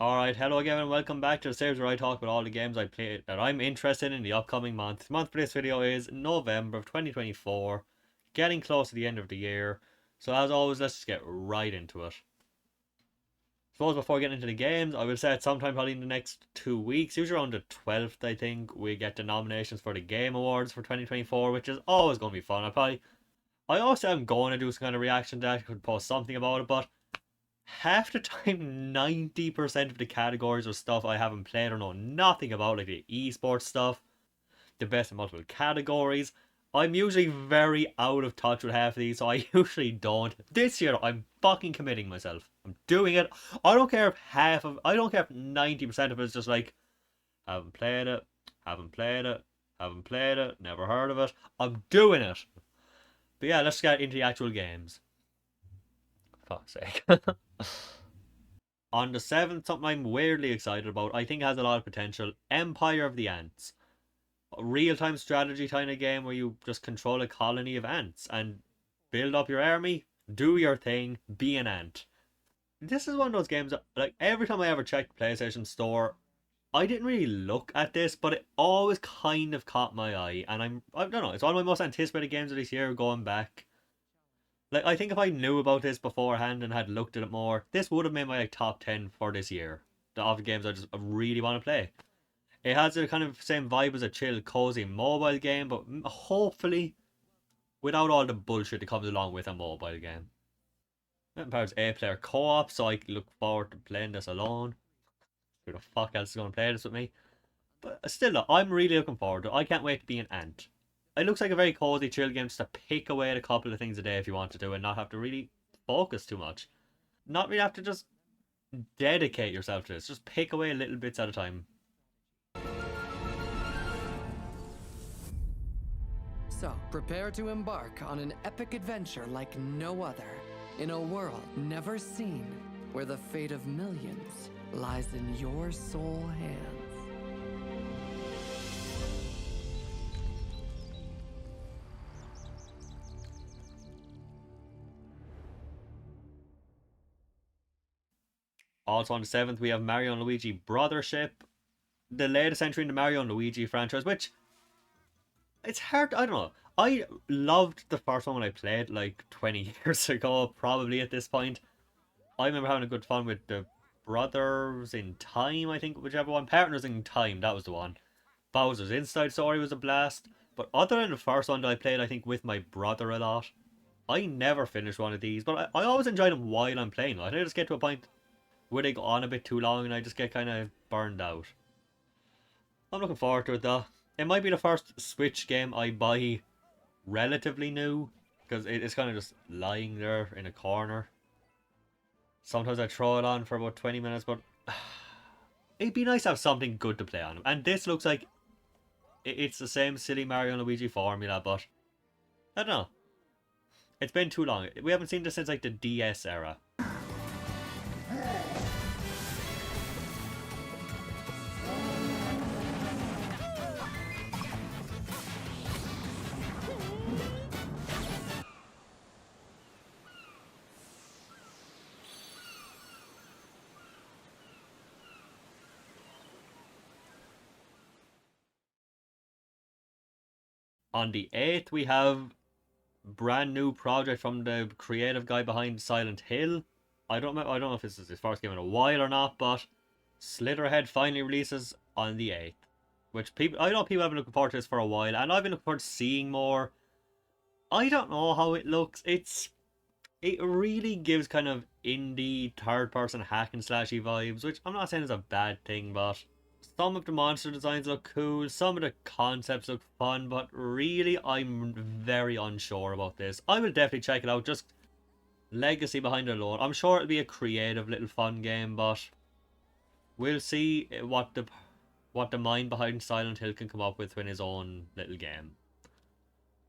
Alright, hello again and welcome back to the series where I talk about all the games I played that I'm interested in the upcoming month. The month for this video is November of 2024, getting close to the end of the year. So as always, let's just get right into it. Suppose before getting into the games, I will say at sometime probably in the next 2 weeks, usually around the 12th I think, we get the nominations for the Game Awards for 2024, which is always going to be fun. I also am going to do some kind of reaction to that, I could post something about it, but half the time 90% of the categories are stuff I haven't played or know nothing about, like the esports stuff, the best in multiple categories. I'm usually very out of touch with half of these, so I usually don't. This year I'm fucking committing myself. I'm doing it. I don't care if 90% of it is just like, haven't played it, haven't played it, haven't played it, never heard of it. I'm doing it. But yeah, let's get into the actual games. Fuck's sake. On the 7th, something I'm weirdly excited about, I think it has a lot of potential, Empire of the Ants. A real-time strategy kind of game where you just control a colony of ants and build up your army, do your thing, be an ant. This is one of those games that, like, every time I ever checked the PlayStation Store, I didn't really look at this, but it always kind of caught my eye, and I don't know, it's one of my most anticipated games of this year going back. Like, I think if I knew about this beforehand and had looked at it more, this would have made my top 10 for this year. The games I really want to play. It has the kind of same vibe as a chill, cozy mobile game, but hopefully without all the bullshit that comes along with a mobile game. Empire's 8-player co-op, so I look forward to playing this alone. Who the fuck else is going to play this with me? But still, I'm really looking forward to it. I can't wait to be an ant. It looks like a very cozy, chill game just to pick away at a couple of things a day if you want to do and not have to really focus too much. Not really have to just dedicate yourself to this. Just pick away little bits at a time. So, prepare to embark on an epic adventure like no other, in a world never seen, where the fate of millions lies in your sole hands. Also on the 7th, we have Mario and Luigi Brothership, the latest entry in the Mario and Luigi franchise, which, it's hard, I don't know. I loved the first one when I played like 20 years ago, probably at this point. I remember having a good fun with the Brothers in Time, I think, whichever one. Partners in Time, that was the one. Bowser's Inside Story was a blast. But other than the first one that I played, I think, with my brother a lot, I never finished one of these. But I always enjoy them while I'm playing. I just get to a point where they go on a bit too long and I just get kind of burned out. I'm looking forward to it though. It might be the first Switch game I buy relatively new, because it's kind of just lying there in a corner. Sometimes I throw it on for about 20 minutes, but it'd be nice to have something good to play on. And this looks like it's the same silly Mario and Luigi formula, but I don't know. It's been too long. We haven't seen this since like the DS era. On the 8th, we have brand new project from the creative guy behind Silent Hill. I don't know if this is his first game in a while or not, but Slitherhead finally releases on the 8th. Which I know people have been looking forward to this for a while, and I've been looking forward to seeing more. I don't know how it looks. It really gives kind of indie third-person hack and slashy vibes, which I'm not saying is a bad thing, but some of the monster designs look cool, some of the concepts look fun, but really I'm very unsure about this. I will definitely check it out, just legacy behind it alone. I'm sure it'll be a creative little fun game, but we'll see what the mind behind Silent Hill can come up with in his own little game.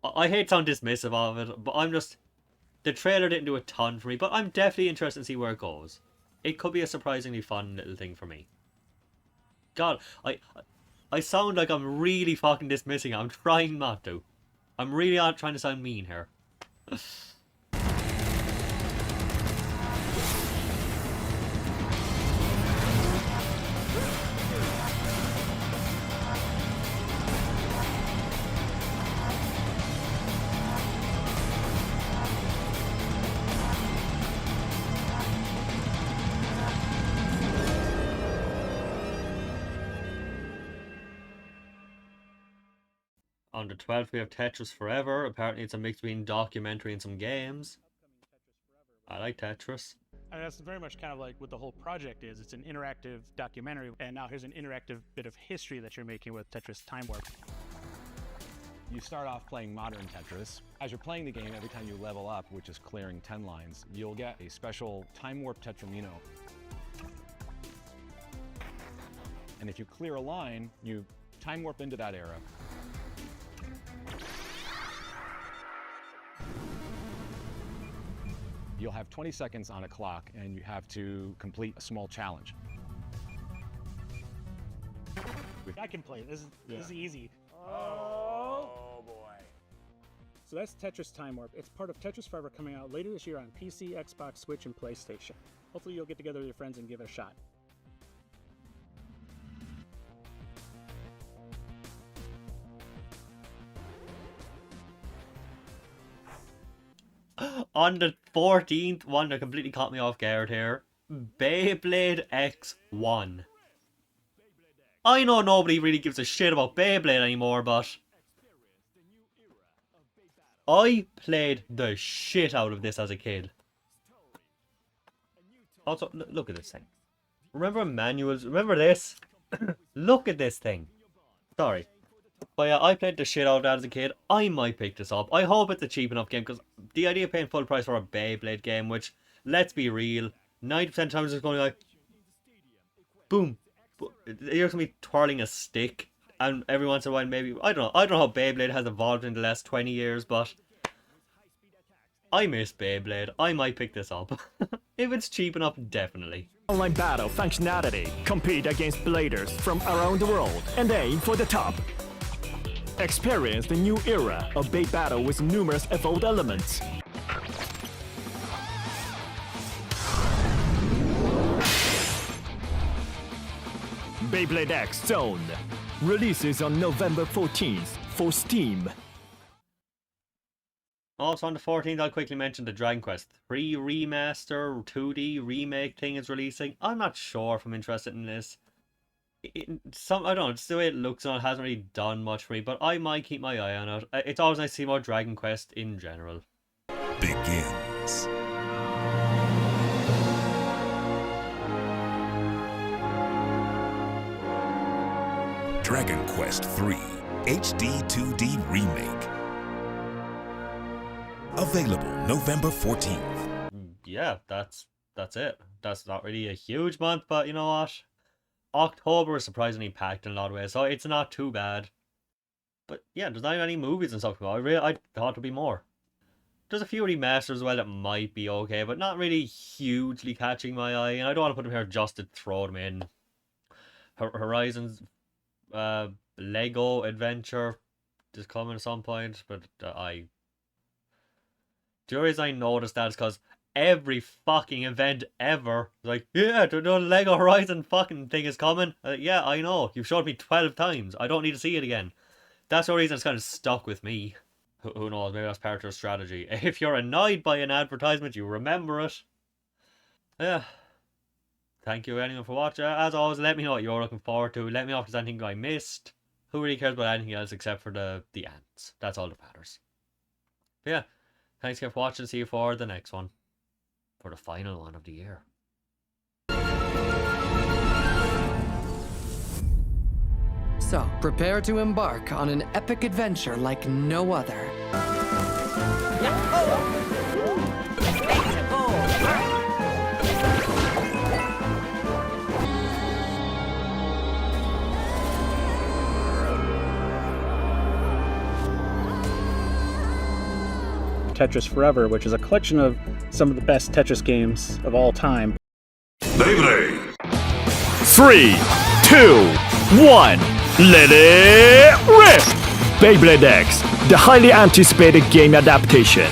I hate sound dismissive of it, but the trailer didn't do a ton for me, but I'm definitely interested to see where it goes. It could be a surprisingly fun little thing for me. God, I sound like I'm really fucking dismissing it. I'm trying not to. I'm really not trying to sound mean here. On the 12th, we have Tetris Forever. Apparently, it's a mix between documentary and some games. I like Tetris. And that's very much kind of like what the whole project is. It's an interactive documentary, and now here's an interactive bit of history that you're making with Tetris Time Warp. You start off playing modern Tetris. As you're playing the game, every time you level up, which is clearing 10 lines, you'll get a special Time Warp Tetramino. And if you clear a line, you time warp into that era. You'll have 20 seconds on a clock, and you have to complete a small challenge. I can play. This is easy. Oh boy. So that's Tetris Time Warp. It's part of Tetris Forever coming out later this year on PC, Xbox, Switch, and PlayStation. Hopefully you'll get together with your friends and give it a shot. On the 14th, one that completely caught me off guard here. Beyblade X1. I know nobody really gives a shit about Beyblade anymore, but I played the shit out of this as a kid. Also, look at this thing. Remember manuals? Remember this? Look at this thing. Sorry. But yeah, I played the shit out of that as a kid. I might pick this up. I hope it's a cheap enough game, because the idea of paying full price for a Beyblade game, which, let's be real, 90% of the time it's going like, boom. You're going to be twirling a stick, and every once in a while maybe, I don't know how Beyblade has evolved in the last 20 years, but I miss Beyblade. I might pick this up. If it's cheap enough, definitely. Online battle functionality. Compete against bladers from around the world and aim for the top. Experience the new era of Beyblade battle with numerous evolved elements. Beyblade X Zone releases on November 14th for Steam. Also on the 14th, I'll quickly mention the Dragon Quest 3 remaster, 2D remake thing is releasing. I'm not sure if I'm interested in this. I don't know, it's the way it looks on it hasn't really done much for me, but I might keep my eye on it. It's always nice to see more Dragon Quest in general. Begins. Dragon Quest 3 HD 2D Remake. Available November 14th. Yeah, that's it. That's not really a huge month, but you know what? October is surprisingly packed in a lot of ways, so it's not too bad. But yeah, there's not any movies and stuff. I thought there'd be more. There's a few remasters as well that might be okay, but not really hugely catching my eye. And I don't want to put them here just to throw them in. Horizon's Lego Adventure is coming at some point, but the reason I noticed that is because every fucking event ever, like, yeah, the Lego Horizon fucking thing is coming. Yeah, I know. You've showed me 12 times. I don't need to see it again. That's the reason it's kind of stuck with me. Who knows? Maybe that's part of their strategy. If you're annoyed by an advertisement, you remember it. Yeah. Thank you anyone for watching. As always, let me know what you're looking forward to. Let me know if there's anything I missed. Who really cares about anything else except for the ants? That's all that matters. But yeah. Thanks again for watching. See you for the next one. For the final one of the year. So, prepare to embark on an epic adventure like no other. Tetris Forever, which is a collection of some of the best Tetris games of all time. Beyblade. 3, 2, 1, let it rip! Beyblade X, the highly anticipated game adaptation.